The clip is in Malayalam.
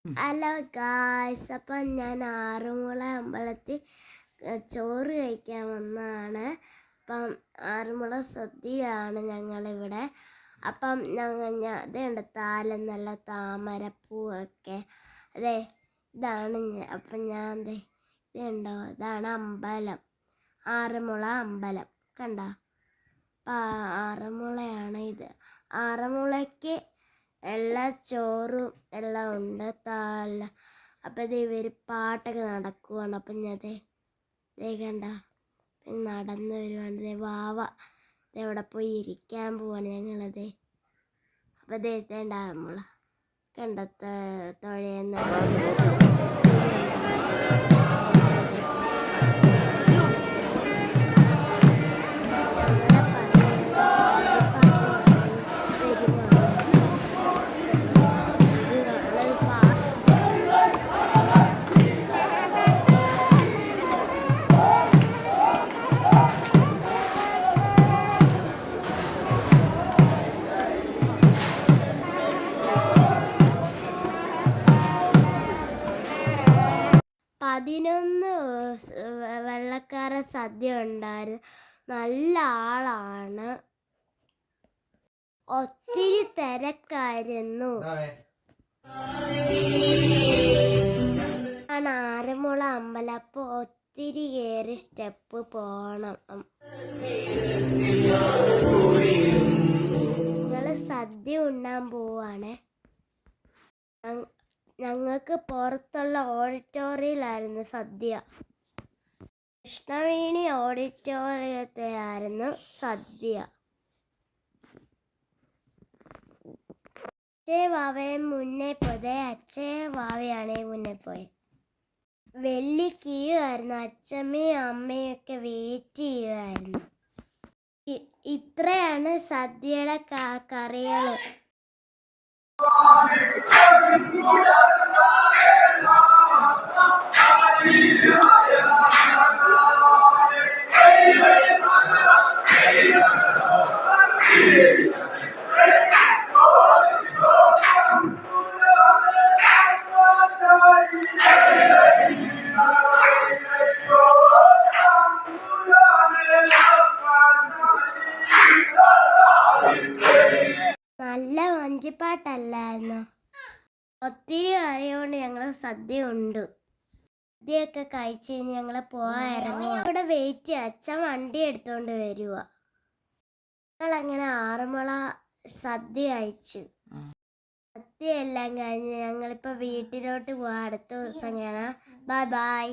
ഹലോ ഗായ്സ്, അപ്പം ഞാൻ ആറന്മുള അമ്പലത്തിൽ ചോറ് കഴിക്കാൻ വന്നതാണ്. അപ്പം ആറന്മുള സദ്യയാണ് ഞങ്ങളിവിടെ. അപ്പം ഇതുണ്ട് താലം, നല്ല താമരപ്പൂവൊക്കെ. അതെ, ഇതാണ് അപ്പം ഞാൻ ഇതുണ്ടോ, ഇതാണ് അമ്പലം, ആറന്മുള അമ്പലം കണ്ടോ. അപ്പം ആറന്മുളയാണ് ഇത്. ആറന്മുളയ്ക്ക് എല്ലാ ചോറും എല്ലാം ഉണ്ട്, അപ്പം ഇത് ഇവർ പാട്ടൊക്കെ നടക്കുവാണ്. അപ്പം ഞാൻ കണ്ട നടന്നു വരുവാണ്. വാവ എവിടെ പോയി ഇരിക്കാൻ പോവാണ് ഞങ്ങളത്. അപ്പം വേണ്ട നമ്മൾ കണ്ട തുഴയുന്ന പതിനൊന്ന് വെള്ളക്കാര സദ്യ ഉണ്ടായിരുന്നു. നല്ല ആളാണ്, ഒത്തിരി തിരക്കായിരുന്നു. ആറന്മുള അമ്പലം. അപ്പോൾ ഒത്തിരി കയറി സ്റ്റെപ്പ് പോകണം. ഞങ്ങൾ സദ്യ ഉണ്ണാൻ പോവാണ്. ഞങ്ങൾക്ക് പുറത്തുള്ള ഓഡിറ്റോറിയത്തിലായിരുന്നു സദ്യ. കൃഷ്ണവേണി ഓഡിറ്റോറിയത്തിലായിരുന്നു സദ്യ. അച്ഛയും വാവയും മുന്നേ പോയത്. അച്ഛയും വാവയാണ് മുന്നേ പോയത്. വലിയ ക്യൂ ആയിരുന്നു. അച്ഛമ്മയും അമ്മയും ഒക്കെ വെയിറ്റ് ചെയ്യുമായിരുന്നു. ഇത്രയാണ് സദ്യയുടെ കറികൾ. നല്ല വഞ്ചിപ്പാട്ടല്ലായിരുന്നു. ഒത്തിരി അറിയുകൊണ്ട് ഞങ്ങൾ സദ്യ ഉണ്ട്. സദ്യയൊക്കെ കഴിച്ച് കഴിഞ്ഞ് ഞങ്ങൾ പോകാൻ ഇറങ്ങി. അവിടെ വെയിറ്റ് ചെയ്യാം. അച്ഛൻ വണ്ടി എടുത്തോണ്ട് വരുക. ഞങ്ങളങ്ങനെ ആറന്മുള സദ്യ കഴിച്ചു. സദ്യ എല്ലാം കഴിഞ്ഞ് ഞങ്ങളിപ്പോൾ വീട്ടിലോട്ട് പോകാം. അടുത്ത ദിവസം കാണാം. Bye bye.